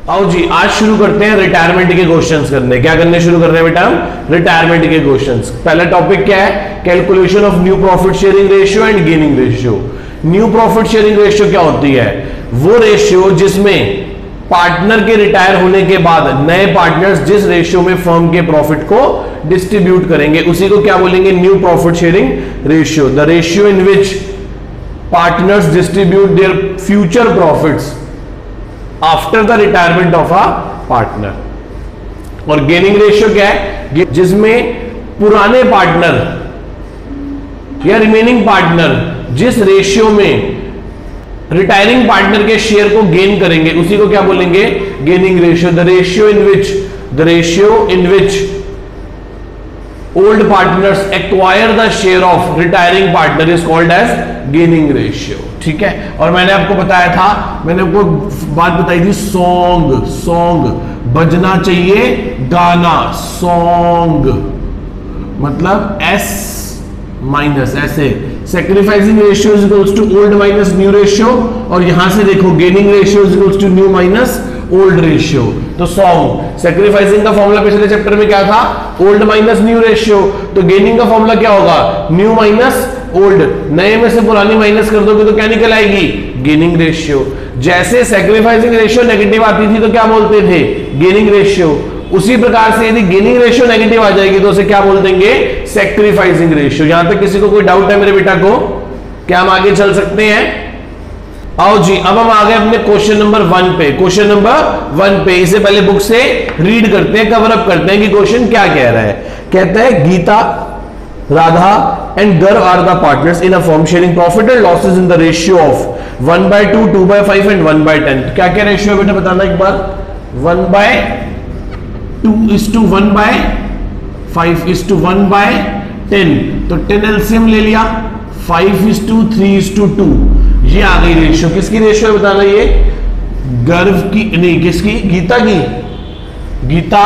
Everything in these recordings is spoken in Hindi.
आओ जी आज शुरू करते हैं रिटायरमेंट के क्वेश्चंस करने। क्या करने शुरू कर रहे हैं बेटा हम? रिटायरमेंट के क्वेश्चंस। पहला टॉपिक क्या है? Calculation of new profit sharing ratio and gaining ratio. New profit sharing ratio क्या होती है? वो रेशियो जिसमें पार्टनर के रिटायर होने के बाद नए पार्टनर्स जिस रेशियो में फर्म के प्रॉफिट को डिस्ट्रीब्यूट करेंगे उसी को क्या बोलेंगे? New profit sharing ratio. The ratio in which partners distribute their future profits after the retirement of a partner. और गेनिंग रेशियो क्या है? जिसमें पुराने पार्टनर या रिमेनिंग पार्टनर जिस रेशियो में रिटायरिंग पार्टनर के शेयर को गेन करेंगे उसी को क्या बोलेंगे? Gaining ratio. The ratio in which old partners acquire the share of retiring partner is called as gaining ratio. ठीक है। और मैंने आपको बताया था, मैंने आपको बात बताई थी, सॉन्ग बजना चाहिए गाना। सॉन्ग मतलब एस माइनस ऐसे। Sacrificing ratio is equals to old minus new ratio. और यहां से देखो gaining ratio is equals to new minus old ratio. तो सॉन्ग सेक्रीफाइसिंग का फॉर्मूला पिछले चैप्टर में क्या था? Old minus new ratio. तो गेनिंग का फॉर्मूला क्या होगा? New minus old. नए में से पुरानी माइनस कर दोगे तो क्या निकल आएगी? Gaining ratio. जैसे सेक्रीफाइसिंग रेशियो नेगेटिव आती थी तो क्या बोलते थे? Gaining ratio. उसी प्रकार से यदि गेनिंग रेशियो नेगेटिव आ जाएगी तो उसे क्या बोल देंगे? Sacrificing ratio. यहां तक किसी को कोई डाउट है मेरे बेटा को? क्या हम आगे चल सकते हैं? आओ जी अब हम आ गए अपने क्वेश्चन नंबर 1 पे। क्वेश्चन नंबर 1 पे इसे पहले बुक से रीड करते हैं, कवर अप करते हैं कि क्वेश्चन क्या कह रहा है। कहता है Geeta, Radha and Garv are the partners in a firm sharing profit and losses in the ratio of 1/2, 2/5 and 1/10। क्या क्या रेशियो है बेटा बताना एक बार? 1/2:1/5 1/10। तो 10 एलसीएम ले लिया। 5:3:2 ये आ गई रेशियो। किसकी रेशियो है बताना? ये गर्व की नहीं, किसकी? गीता की। गीता,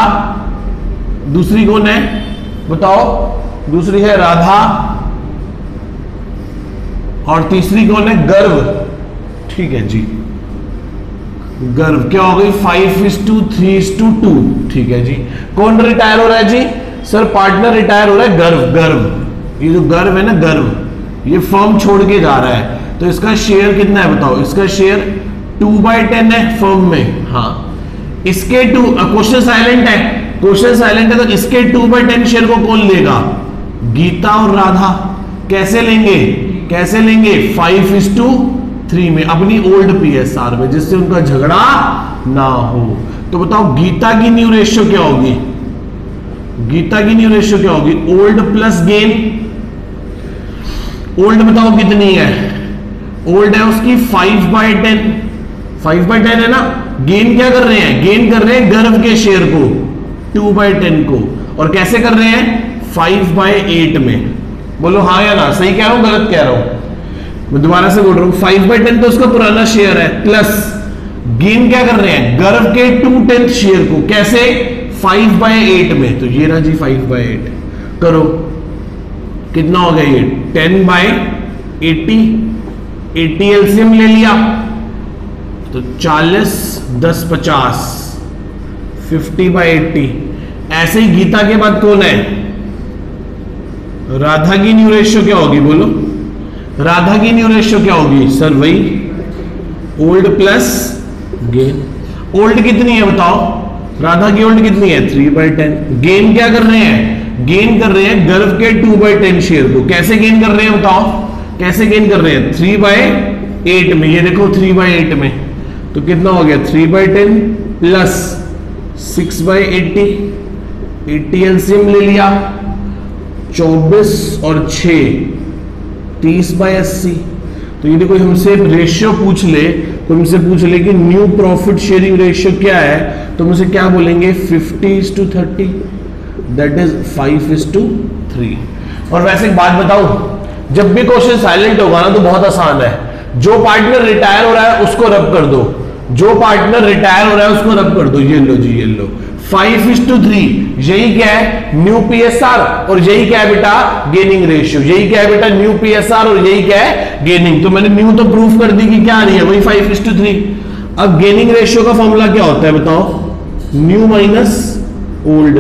दूसरी कौन है बताओ? दूसरी है राधा और तीसरी कौन है? गर्व। ठीक है जी। गर्व क्या हो गई? 5:3:2। ठीक है जी। कौन रिटायर हो रहा है जी? सर पार्टनर रिटायर हो रहा है गर्व। ये जो गर्व है ना, गर्व ये फर्म छोड़ के जा रहा है तो इसका शेयर कितना है बताओ? इसका शेयर 2/10 है फर्म में। हाँ इसके क्वेश्चन साइलेंट है, क्वेश्चन साइलेंट है तो इसके 2/10 शेयर को कौन लेगा? गीता और राधा। कैसे लेंगे? 5:3 में अपनी ओल्ड पीएसआर में, जिससे उनका झगड़ा ना हो। तो बताओ गीता की न्यू रेशियो क्या होगी? गीता की न्यू रेशियो क्या होगी? Old plus gain. ओल्ड बताओ कितनी है? ओल्ड है उसकी 5/10। 5/10 है ना। गेन क्या कर रहे हैं? गेन कर रहे हैं गर्व के शेयर को 2/10 को। और कैसे कर रहे हैं? 5/8 में। बोलो हाँ या ना? सही कह रहा हूं गलत कह रहा हूं? मैं दोबारा से बोल रहा हूं 5/10 तो उसका पुराना शेयर है, प्लस गेन क्या कर रहे हैं? गर्व के 2/10 शेयर को। कैसे? 5/8 में। तो ये रहा जी 5/8। करो कितना हो गया? ये 10/80। 80 एलसीएम ले लिया तो 40, 10, 50, 50/80। ऐसे ही गीता के बाद कौन है? राधा की न्यू रेशियो क्या होगी? बोलो राधा की न्यू रेशियो क्या होगी? सर वही ओल्ड प्लस गेन। ओल्ड कितनी है बताओ? राधा की ओल्ड कितनी है? 3/10। गेन क्या कर रहे हैं? गेन कर रहे हैं गर्व के 2/10 शेयर को। कैसे गेन कर रहे हैं बताओ? कैसे गेन कर रहे हैं? 3/8 में। ये देखो 3/8 में। तो कितना हो गया? 3/10 प्लस 6/80। 80 एलसीएम ले लिया। 24 और 6 30/80। तो यदि कोई हमसे रेशियो पूछ ले, कोई हमसे पूछ ले कि न्यू प्रॉफिट शेयरिंग रेशियो क्या है, तो हम उसे क्या बोलेंगे? 50:30। That is 5:3। और वैसे एक बात बताऊं, जब भी क्वेश्चन साइलेंट होगा ना तो बहुत आसान है। जो पार्टनर रिटायर हो रहा है उसको रब कर दो। जो पार्टनर रिटायर हो रहा है उसको रब कर दो। ये लो जी, ये लो 5:3। यही क्या है? New PSR. और यही क्या है बेटा? Gaining ratio. यही क्या है बेटा? New PSR. और यही क्या है? गेनिंग। तो मैंने न्यू तो प्रूफ कर दी कि क्या आ रही है? वही 5:3। अब गेनिंग रेशियो का फॉर्मूला क्या होता है बताओ? New minus old.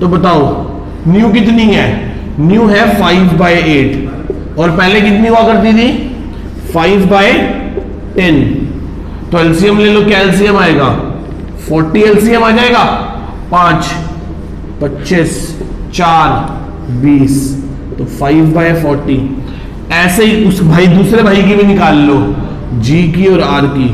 तो बताओ न्यू कितनी है? न्यू है 5/8 और पहले कितनी हुआ करती थी? 5/10। तो एलसीएम ले लो, क्या एलसीएम आएगा? 40 एलसीएम आ जाएगा। 5 25 4 20 तो 5/40। ऐसे ही उस भाई दूसरे भाई की भी निकाल लो, जी की और आर की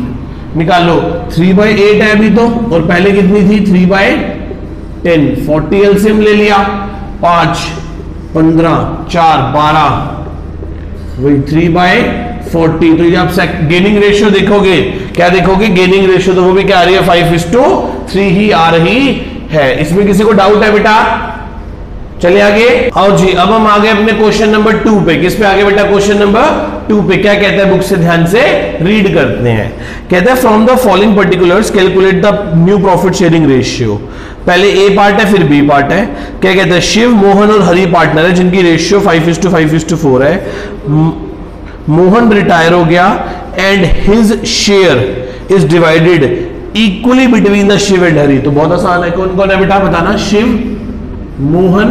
निकालो। 3/8 है अभी तो, और पहले कितनी थी? 3/10। 40 एलसीएम ले लिया। 5 15 4 12 वही 3/40। तो ये आप गेनिंग रेशियो देखोगे, क्या देखोगे? गेनिंग रेशियो तो वो भी क्या आ रही है? 5:3 ही आ रही है। इसमें किसी को डाउट है बेटा? चलिए आगे आओ जी। अब हम आ गए अपने क्वेश्चन नंबर 2 पे। किस पे आगे बेटा? क्वेश्चन नंबर 2 पे। क्या कहता है? बुक से ध्यान से रीड करते हैं। कहता है from the following particulars calculate the new profit sharing ratio. पहले ए पार्ट है फिर बी पार्ट है। क्या कहता है? शिव, मोहन और हरि पार्टनर है जिनकी रेशियो 5:5:4 है। मोहन रिटायर हो गया and his share is divided equally between the Shiv and Hari. तो बहुत आसान है। कौन कौन है बेटा? बताना। शिव, मोहन,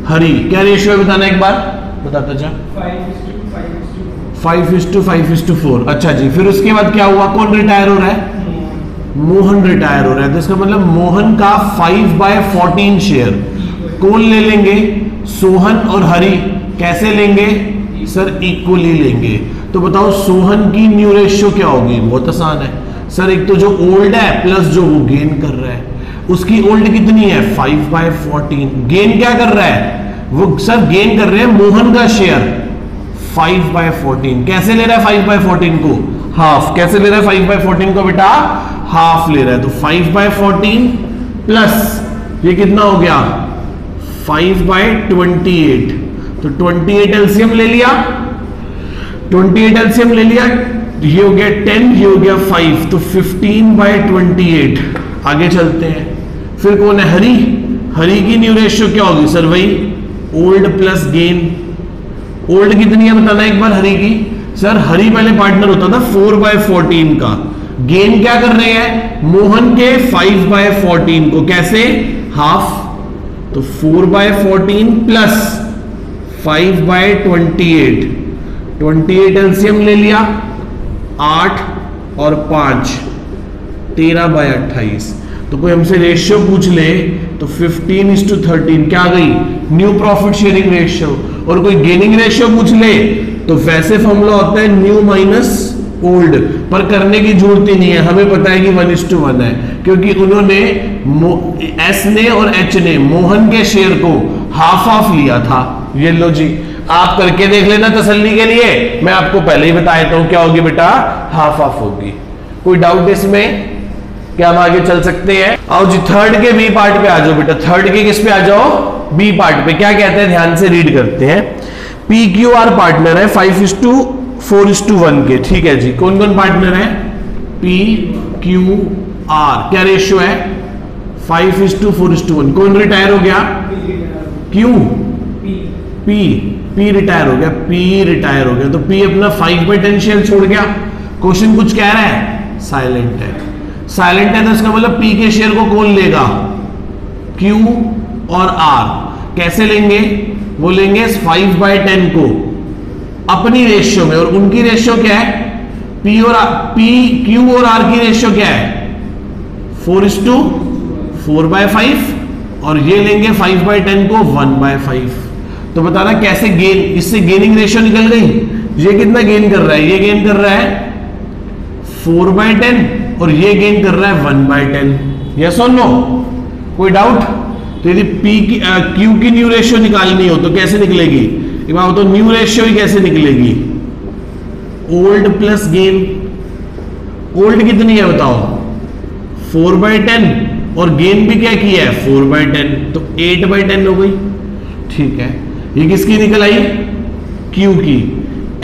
हरि। क्या रेशियो है बताना एक बार? बताता जा। 5:5:4। अच्छा जी। फिर उसके बाद क्या हुआ? कौन रिटायर हो रहा है? मोहन रिटायर हो रहा है। तो इसका मतलब मोहन का 5/14 शेयर कौन ले लेंगे? सोहन और हरि। कैसे लेंगे सर? इक्वली लेंगे। तो बताओ सोहन की न्यू रेशियो क्या होगी? बहुत आसान है सर। एक तो जो ओल्ड है प्लस जो वो गेन कर रहा है, उसकी ओल्ड कितनी है? 5/14। गेन क्या कर रहा है? वो सर गेन कर रहे हैं मोहन का शेयर 5/14। कैसे ले रहा है 5/14 को? हाफ। कैसे ले रहा है 5/14 को बेटा? हाफ ले रहा है। तो 5/14 प्लस ये कितना हो गया? 5/28। तो 28 एलसीएम ले लिया। 28 एलसीएम ले लिया। ये हो गया 10, ये हो गया 5, तो 15/28। आगे चलते हैं। फिर कौन है? हरि। हरि की न्यू रेशियो क्या होगी सर? वही ओल्ड प्लस गेन। ओल्ड कितनी है बताना एक बार? हरि की सर, हरि पहले पार्टनर होता था 4/14 का। गेन क्या कर रहे हैं? मोहन के 5/14 को। कैसे? हाफ। तो 4/14 प्लस 5/28। 28 एलसीएम ले लिया। 8 और 5 13/28। तो कोई हमसे रेशियो पूछ ले तो 15:13 क्या आ गई? New profit sharing ratio. और कोई गेनिंग रेशियो पूछ ले तो वैसे फॉर्मूला होता है न्यू माइनस ओल्ड, पर करने की जरूरत ही नहीं है। हमें पता है कि 1:1 है, क्योंकि उन्होंने एस ने और एच ने मोहन के शेयर को हाफ हाफ लिया था। ये लो जी, आप करके देख लेना तसल्ली के लिए। मैं आपको पहले ही बता देता हूं क्या होगी बेटा? हाफ हाफ होगी। कोई डाउट इसमें? क्या हम आगे चल सकते हैं? आओ जी थर्ड के बी पार्ट पे आ जाओ बेटा। थर्ड के किस पे आ जाओ? बी पार्ट पे। क्या कहते हैं ध्यान से रीड करते हैं। पी क्यू आर पार्टनर है 5:4:1 के। ठीक है जी। कौन कौन पार्टनर है? P Q R. क्या रेशियो है? 5:4:1। कौन रिटायर हो गया? क्यू। पी। पी रिटायर हो गया। पी रिटायर हो गया। तो पी अपना 5/10 शेयर छोड़ गया। क्वेश्चन कुछ कह रहा है? साइलेंट है। साइलेंट है तो इसका मतलब पी के शेयर को कौन लेगा? क्यू और आर। कैसे लेंगे? वो लेंगे 5/10 को अपनी रेशियो में, और उनकी रेशियो क्या है? पी और पी क्यू और आर की रेशियो क्या है? 4:4/5, और ये लेंगे 5/10 को 1/5। तो बताना कैसे गेन? इससे गेनिंग रेशियो निकल गई। ये कितना गेन कर रहा है? ये गेन कर रहा है 4/10 और ये गेन कर रहा है 1/10। यस और नो? कोई डाउट? तो यदि पी की क्यू की न्यू रेशियो निकालनी हो तो कैसे निकलेगी? एक बार तो न्यू रेशियो ही कैसे निकलेगी? Old plus gain. ओल्ड कितनी है बताओ? 4/10, और गेन भी क्या किया है? 4/10, तो 8/10 हो गई। ठीक है। ये किसकी निकल आई? क्यू की।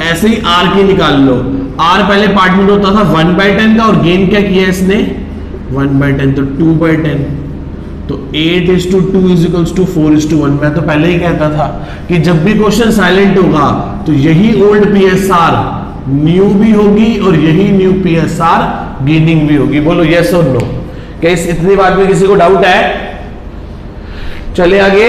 ऐसे ही आर की निकाल लो। आर पहले पार्टनर होता था 1/10 का, और गेन क्या किया इसने? 1/10, तो 2/10। तो 8:2 = 4:1। मैं तो पहले ही कहता था कि जब भी क्वेश्चन साइलेंट होगा तो यही ओल्ड PSR न्यू भी होगी और यही न्यू PSR गेनिंग भी होगी। बोलो यस और नो। क्या इतनी बात में किसी को डाउट है? चले आगे।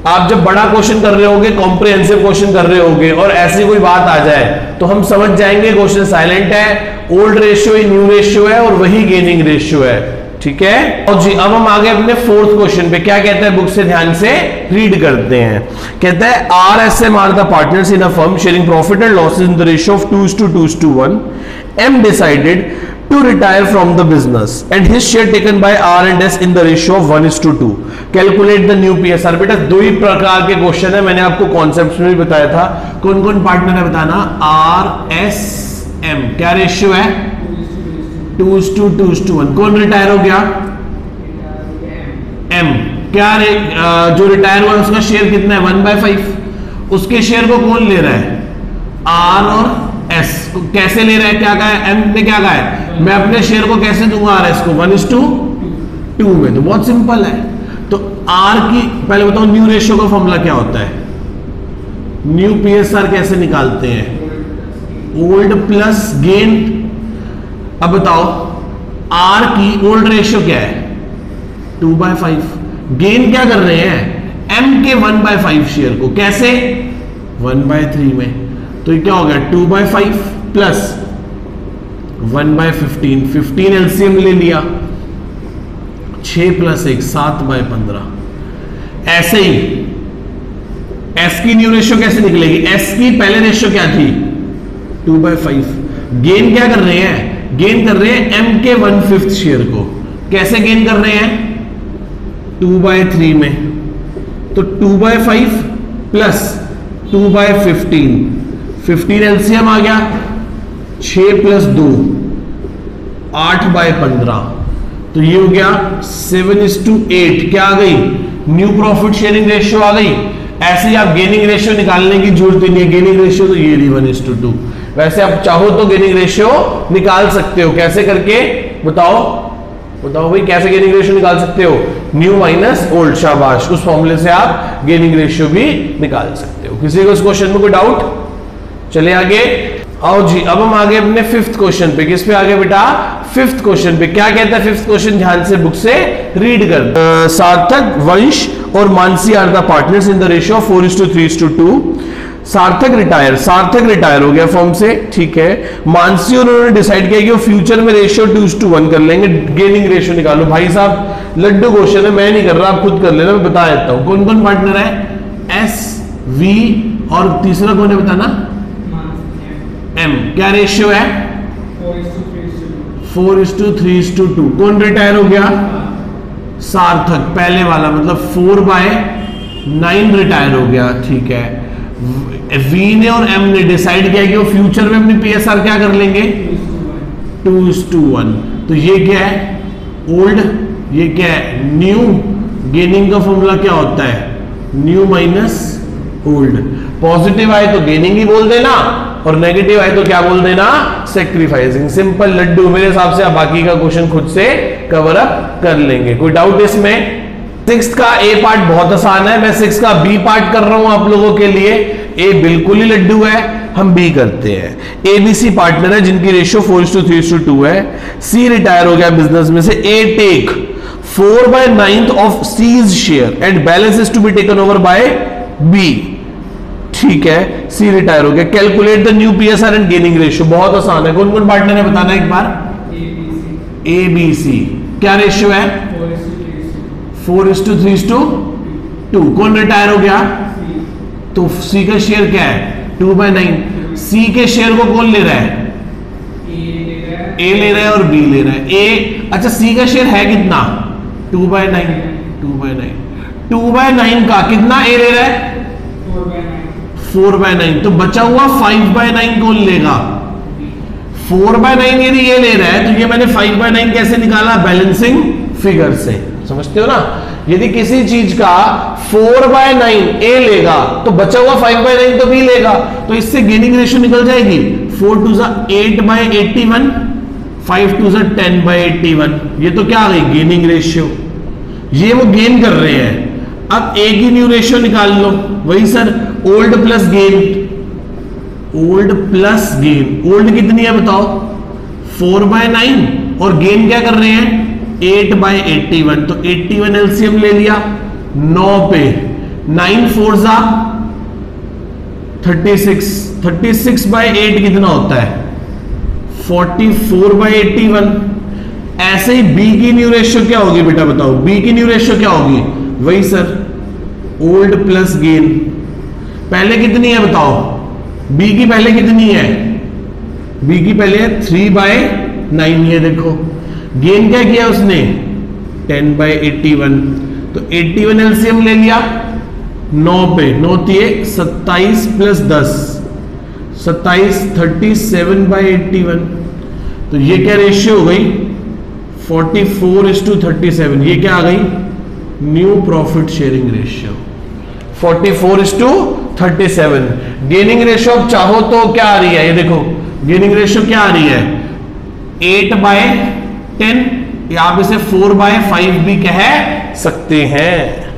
आप जब बड़ा क्वेश्चन कर रहे होगे, कॉम्प्रिहेंसिव क्वेश्चन कर रहे होगे और ऐसी कोई बात आ जाए तो हम समझ जाएंगे क्वेश्चन साइलेंट है, ओल्ड रेशियो ही न्यू रेशियो है और वही गेनिंग रेशियो है। ठीक है। और जी अब हम आगे अपने फोर्थ क्वेश्चन पे। क्या कहता है, बुक से ध्यान से रीड करते हैं। कहता है RSM are the partners in a firm sharing profit and losses in the ratio of 2:1. M decided to retire from the business and his share taken by R and S in the ratio of 1:2. Calculate the new PSR. बेटा दो ही प्रकार के क्वेश्चन है, मैंने आपको कॉन्सेप्ट में भी बताया था। कौन कौन पार्टनर है बताना। RSM क्या रेशियो है? 2:1. कौन रिटायर हो गया? M। क्या जो रिटायर हुआ उसका शेयर कितना है? 1/5। उसके शेयर को कौन ले रहा है? R और S। कैसे ले रहा है? क्या कहा है? M ने क्या कहा है? मैं अपने शेयर को कैसे दूंगा RS को? 1:2 में। तो बहुत सिंपल है। तो R की पहले बताओ न्यू रेशियो का फॉर्मूला क्या होता है? न्यू PSR कैसे निकालते हैं? Old plus gain. अब बताओ R की ओल्ड रेशियो क्या है? 2/5। गेन क्या कर रहे हैं? M के 1/5 शेयर को कैसे? 1/3 में। तो ये क्या हो गया? 2/5 प्लस 1/15। 15 एलसीएम ले लिया। 6 + 1 7/15। ऐसे ही S की न्यू रेशियो कैसे निकलेगी? S की पहले रेशियो क्या थी? 2/5। गेन क्या कर रहे हैं? गेन कर रहे हैं M के 1/5 शेयर को। कैसे गेन कर रहे हैं? 2/3 में। तो 2/5 प्लस 2/15। 15 एलसीएम आ गया। 6 + 2 8/15। तो ये हो गया 7:8। क्या आ गई? न्यू प्रॉफिट शेयरिंग रेशियो आ गई। ऐसे ही आप गेनिंग रेशियो निकालने की जरूरत ही नहीं है। गेनिंग रेशियो तो ये 1:2। वैसे आप चाहो तो गेनिंग रेशियो निकाल सकते हो। कैसे करके बताओ? बताओ भाई कैसे गेनिंग रेशियो निकाल सकते हो? New minus old. शाबाश। उस फॉर्मूले से आप गेनिंग रेशियो भी निकाल सकते हो। किसी को इस क्वेश्चन में कोई डाउट? चले आगे। आओ जी अब हम आगे अपने फिफ्थ क्वेश्चन पे। किस पे आगे बेटा? फिफ्थ क्वेश्चन पे। क्या कहता है फिफ्थ क्वेश्चन? ध्यान से बुक से रीड कर। सार्थक, वंश और Mansi are the partners in the ratio of 4:3:2. Sarthak retire हो गया फर्म से। ठीक है। मानसी और उन्होंने डिसाइड किया कि वो फ्यूचर में रेशियो 2:1 कर लेंगे। गेनिंग रेशियो निकालो। भाई साहब लड्डू क्वेश्चन है, मैं नहीं कर रहा, आप खुद कर लेना, मैं बता देता हूं। कौन कौन पार्टनर है? S, V और तीसरा कौन है बताना? M। क्या रेशियो है? 4:3:2. कौन रिटायर हो गया? सार्थक। पहले वाला मतलब 4/9 रिटायर हो गया। ठीक है। V ने और M ने डिसाइड किया कि वो फ्यूचर में अपनी PSR क्या कर लेंगे? 2:1. तो ये क्या है? ओल्ड। ये क्या है? न्यू। गेनिंग का फॉर्मूला क्या होता है? New minus old. पॉजिटिव आए तो गेनिंग ही बोल देना और नेगेटिव आए तो क्या बोल देना? सैक्रिफाइसिंग। सिंपल लड्डू। मेरे हिसाब से आप बाकी का क्वेश्चन खुद से कवर अप कर लेंगे। कोई डाउट इसमें? सिक्स्थ का A पार्ट बहुत आसान है, मैं सिक्स्थ का B पार्ट कर रहा हूं आप लोगों के लिए। A बिल्कुल ही लड्डू है, हम B करते हैं। ABC पार्टनर है जिनकी रेशियो 4:3:2 है। C रिटायर हो गया बिजनेस में से। A take 4/9 of C's share and balance is to be taken over by B। ठीक है। C रिटायर हो गया। Calculate the new PSR and gaining ratio. बहुत आसान है। कौन कौन पार्टनर है बताना एक बार? ABC। क्या रेशियो है? 4:3:2. कौन रिटायर हो गया? तो C का शेयर क्या है? 2/9। C के शेयर को कौन ले रहा है? A ले रहा है और B ले रहा है। A अच्छा C का शेयर है कितना? 2/9। 2/9 का कितना A ले रहा है? 4/9। तो बचा हुआ 5/9 कौन लेगा? 4/9 यदि ये ले रहा है तो ये मैंने 5/9 कैसे निकाला? बैलेंसिंग फिगर से। समझते हो ना? यदि किसी चीज का 4/9 A लेगा तो बचा हुआ 5/9 तो B लेगा। तो इससे गेनिंग रेशियो निकल जाएगी। 4 * 8/81, 5 * 10/81। ये तो क्या आ गई? Gaining ratio. ये वो गेन कर रहे हैं। अब A की न्यू रेशियो निकाल लो। वही sir old plus gain. Old plus gain. Old कितनी है बताओ? 4/9 और गेन क्या कर रहे हैं 8/81, तो 81 एलसीएम ले लिया 9 पे, 9 4 जा 36, 36/8 कितना होता है 44/81। ऐसे ही बी की न्यू रेशियो क्या होगी बेटा बताओ, बी की न्यू रेशियो क्या होगी, वही सर ओल्ड प्लस गेन। पहले कितनी है बताओ, बी की पहले कितनी है, बी की पहले 3/9 है, देखो गेन क्या किया उसने 10/81, तो 81 एलसीएम ले लिया 9 पे, 9 दिए 27 प्लस 10 27, 37/81, तो ये क्या रेशियो हो गई 44:37, ये क्या आ गई new profit sharing ratio 44:37। Gaining ratio अब चाहो तो क्या आ रही है, ये देखो गेनिंग रेशियो क्या आ रही है 8/10, या आप इसे 4/5 भी कह सकते हैं।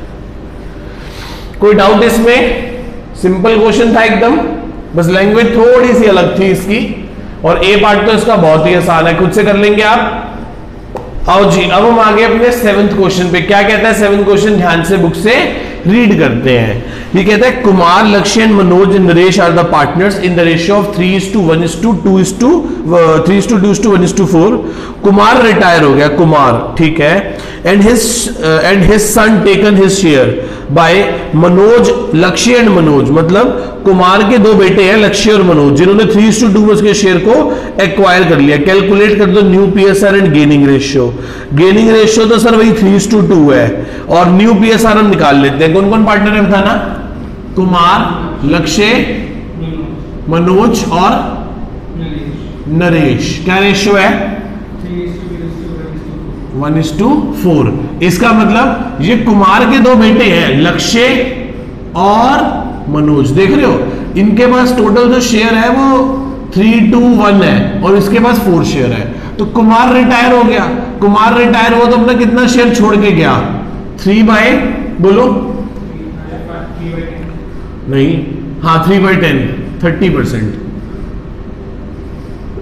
कोई डाउट इसमें, सिंपल क्वेश्चन था एकदम, बस लैंग्वेज थोड़ी सी अलग थी इसकी, और ए पार्ट तो इसका बहुत ही आसान है, खुद से कर लेंगे आप। आओ जी, अब हम आगे अपने 7th क्वेश्चन पे, क्या कहता है 7th क्वेश्चन, ध्यान से बुक से रीड करते हैं। ये कहता है Kumar, Lakshya and Manoj and Naresh are the partners in the ratio of 3:1:2:4। Kumar retire हो गया, कुमार ठीक है, and his son taken his share by Manoj, Lakshya and Manoj, मतलब कुमार के दो बेटे हैं लक्ष्य और मनोज, जिन्होंने 3:2 उसके शेयर को एक्वायर कर लिया। कैलकुलेट कर दो new PSR and gaining ratio. Gaining ratio तो सर वही 3:2 है, और न्यू पीएसआर हम निकाल लेते हैं। कौन कौन पार्टनर है बताना, कुमार, लक्ष्य, मनोज और नरेश। क्या रेशियो है 1:4। इसका मतलब ये कुमार के दो बेटे हैं लक्ष्य और मनोज, देख रहे हो इनके पास टोटल जो शेयर है वो 3:1 है, और इसके पास 4 शेयर है। तो कुमार रिटायर हो गया, कुमार रिटायर हुआ तो अपना कितना शेयर छोड़ के गया 3 बोलो नहीं, हाँ 3/10, 30%,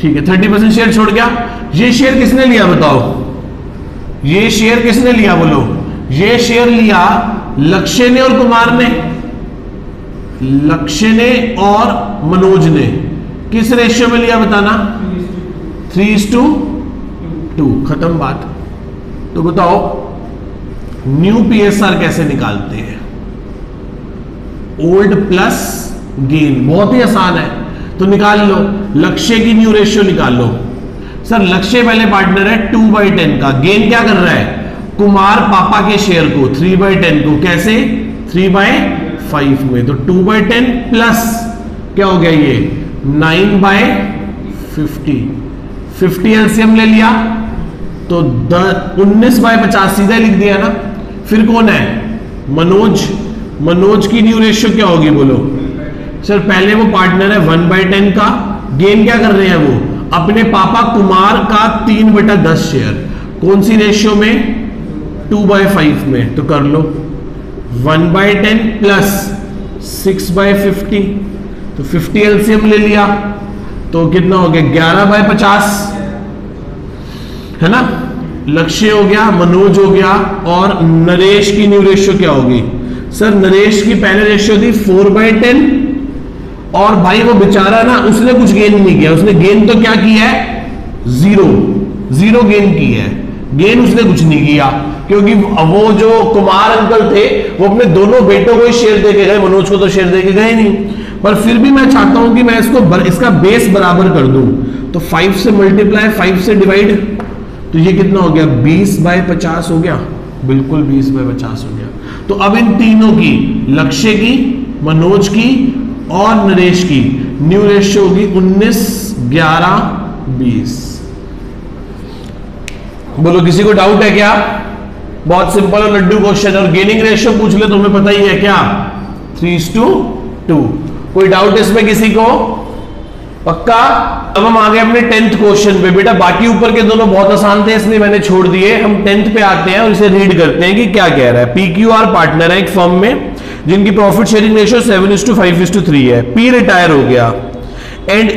ठीक है 30% शेयर छोड़ गया। ये शेयर किसने लिया बताओ, ये शेयर किसने लिया बोलो, ये शेयर लिया लक्ष्य ने और कुमार ने, लक्ष्य ने और मनोज ने। किस रेशियो में लिया बताना 3:2, खत्म बात। तो बताओ न्यू पीएसआर कैसे निकालते हैं, ओल्ड प्लस गेन, बहुत ही आसान है, तो निकाल लो। लक्ष्य की न्यू रेशियो निकाल लो। सर लक्ष्य पहले पार्टनर है 2/10 का, गेन क्या कर रहा है कुमार पापा के शेयर को 3/10 को, कैसे 3/5 में, तो 2/10 प्लस क्या हो गया ये 9/50, 50 एलसीएम ले लिया तो 19/50 सीधा लिख दिया ना। फिर कौन है मनोज, मनोज की न्यू रेशियो क्या होगी बोलो। सर पहले वो पार्टनर है 1/10 का, गेन क्या कर रहे हैं वो अपने पापा कुमार का 3/10 शेयर, कौन सी रेशियो में 2/5 में, तो कर लो 1/10 प्लस 6/50, तो 50 एलसीएम ले लिया तो कितना हो गया 11/50 है ना। लक्ष्य हो गया, मनोज हो गया, और नरेश की न्यू रेशियो क्या होगी। सर नरेश की पहले रेशियो थी 4/10, और भाई वो बेचारा ना उसने कुछ गेन नहीं किया, उसने गेन तो क्या किया है 0 गेन की है, गेन उसने कुछ नहीं किया, क्योंकि वो जो कुमार अंकल थे वो अपने दोनों बेटों को ही शेयर देके गए, मनोज को तो शेयर देके गए नहीं। पर फिर भी मैं चाहता हूं कि मैं इसका बेस बराबर कर दूं, तो 5 से मल्टीप्लाई 5 से डिवाइड, तो ये कितना हो गया 20/50 हो गया, बिल्कुल 20/50 हो गया। तो अब इन तीनों की, लक्ष्य की, मनोज की और नरेश की न्यू रेशियो होगी 19:11:20। बोलो किसी को डाउट है क्या, बहुत सिंपल और लड्डू क्वेश्चन, और गेनिंग रेशियो पूछ ले तो हमें पता ही है क्या 3:2। कोई डाउट इसमें किसी को, पक्का। अब हम आ गए अपने 10th क्वेश्चन पे। बेटा बाकी ऊपर के दोनों बहुत आसान थे इसलिए मैंने छोड़ दिए, हम 10th पे आते हैं और इसे रीड करते हैं कि क्या कह रहा है। PQR पार्टनर है एक फर्म में जिनकी प्रॉफिट शेयरिंग रेशियो 7:5:3 है। P रिटायर हो गया and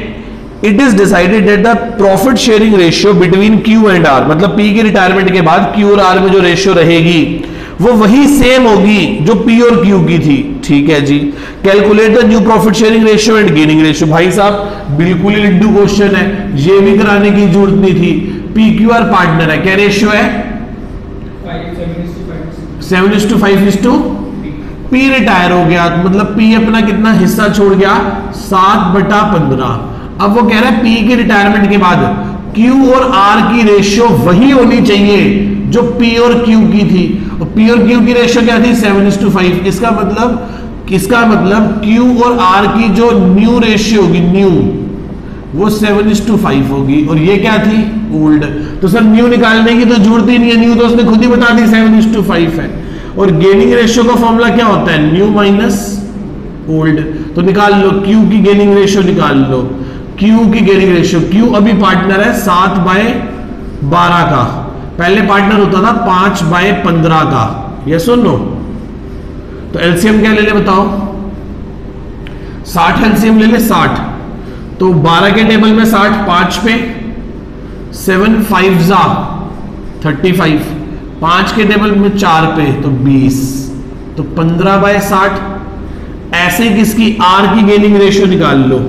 it is decided that the profit sharing ratio between Q and R, मतलब पी की रिटायरमेंट के बाद क्यू और आर में जो रेशियो रहेगी वो वही सेम होगी जो पी और क्यू की थी। ठीक है जी। Calculate the new profit sharing ratio and gaining ratio. भाई साहब बिल्कुल ही लड्डू क्वेश्चन है, ये भी कराने की जरूरत नहीं थी। पी क्यू आर पार्टनर है, क्या रेशियो है? 7:5 पी रिटायर हो गया, मतलब पी अपना कितना हिस्सा छोड़ गया? 7/15। अब वो कह रहा है पी की रिटायरमेंट के बाद क्यू और आर की रेशियो वही होनी चाहिए जो पी और क्यू की थी, और पी और क्यू की रेशियो क्या थी? 7:5। इसका मतलब क्यू और आर की जो न्यू रेशियो होगी, न्यू, वो 7:5 होगी, और ये क्या थी? ओल्ड। तो सर न्यू निकालने की तो जरूरत ही नहीं है, न्यू तो उसने खुद ही बता दी 7:5 है। और गेनिंग रेशियो का फॉर्मूला क्या होता है? New minus old. तो निकाल लो क्यू की गेनिंग रेशियो, निकाल लो क्यू की गेनिंग रेशियो। क्यू अभी पार्टनर है 7/12 का, पहले पार्टनर होता था 5/15 का। ये सुनो, तो एलसीएम क्या ले ले बताओ? 60 एलसीएम ले ले 60, तो 12 के टेबल में 60, 5 पे 7 5 35, 5 के टेबल में 4 पे तो 20, तो 15/60। ऐसे किसकी? आर की गेनिंग रेशियो निकाल लो।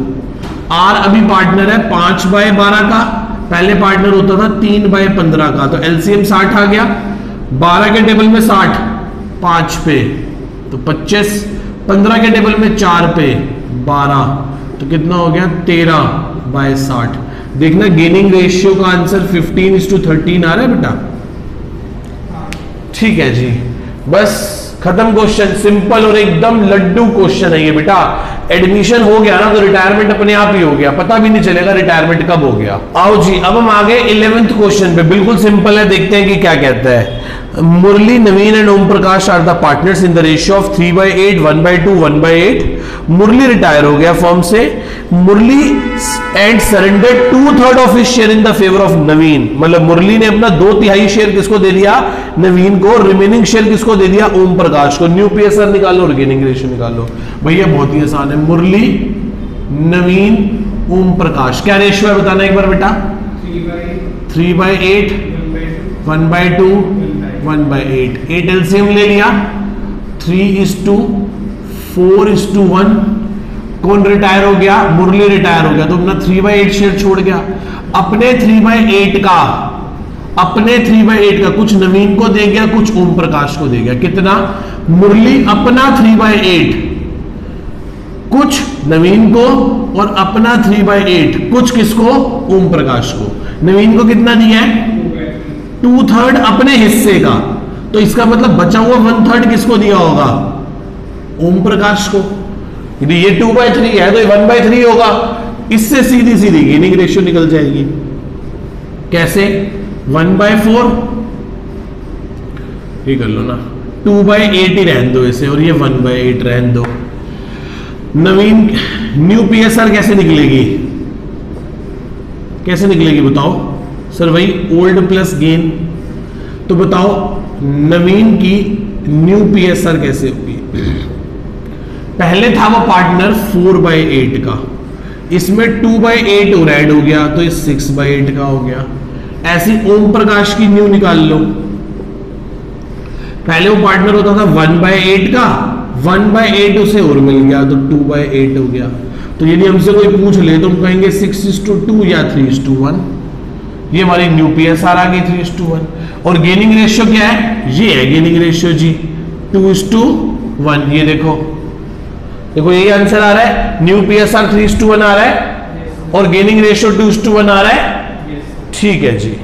आर अभी पार्टनर है 5/12 का, पहले पार्टनर होता था 3/15 का, तो एलसीएम 60 आ गया। 12 के टेबल में 60, 5 पे तो 25, 15 के टेबल में 4 पे 12, तो कितना हो गया? 13/60। देखना गेनिंग रेशियो का आंसर 15:13 आ रहा है बेटा। ठीक है जी, बस खत्म क्वेश्चन। सिंपल और एकदम लड्डू क्वेश्चन है ये बेटा। एडमिशन हो गया ना तो रिटायरमेंट अपने आप ही हो गया, पता भी नहीं चलेगा रिटायरमेंट कब हो गया। आओ जी, अब हम आ गए 11th क्वेश्चन पे। बिल्कुल सिंपल है, देखते हैं कि क्या कहता है। Murali, Naveen and Om Prakash are the partners in the ratio of 3/8, 1/2, 1/8। Murali retire हो गया फर्म से। Murali and surrender 2/3 of his share in the favour of Naveen, मतलब मुरली ने अपना 2/3 शेयर किसको दे दिया? नवीन को। रिमेनिंग शेयर किसको दे दिया? ओम प्रकाश को। न्यू पीएसआर निकालो और गेनिंग रेशियो निकालो। भैया बहुत ही आसान है। मुरली, नवीन, ओम प्रकाश, क्या रेशियो है बताना एक बार बेटा? 3/8, 1/2, 1/8। 8 एलसीएम ले लिया, 3:4:1। कौन रिटायर हो गया? मुरली रिटायर हो गया, तो अपना 3/8 शेयर छोड़ गया। अपने 3/8 का कुछ नवीन को दे गया, कुछ ओम प्रकाश को दे गया। कितना? मुरली अपना 3/8, कुछ नवीन को, और अपना 3/8 कुछ किसको? ओम प्रकाश को। नवीन को कितना दिया है? 2/3 अपने हिस्से का, तो इसका मतलब बचा हुआ 1/3 किसको दिया होगा? ओम प्रकाश को। यदि ये 2/3 है तो ये 1/3 होगा। इससे सीधी सीधी गेनिंग रेशियो निकल जाएगी। कैसे? 1/4, ये कर लो ना, 2/8 ही रहने दो इसे, और ये 1/8 रहने दो। नवीन, न्यू पीएसआर कैसे निकलेगी? कैसे निकलेगी बताओ? सर वही ओल्ड प्लस गेन। तो बताओ नवीन की न्यू पीएसआर कैसे होगी? पहले था वो पार्टनर 4/8 का, इसमें 2/8 और ऐड हो गया तो ये 6/8 का हो गया। ऐसे ओम प्रकाश की न्यू निकाल लो। पहले वो पार्टनर होता था 1/8 का, 1/8 उसे और मिल गया तो 2/8 हो गया। तो यदि हमसे कोई पूछ ले तो हम कहेंगे 6:2 या 3:1। ये हमारी न्यू पीएसआर आ गई 3:1। और गेनिंग रेशियो क्या है? ये है गेनिंग रेशियो जी, 2:1। ये देखो यही आंसर आ रहा है। न्यू पीएसआर 3:1 आ रहा है और गेनिंग रेशियो 2:1 आ रहा है। ठीक है जी।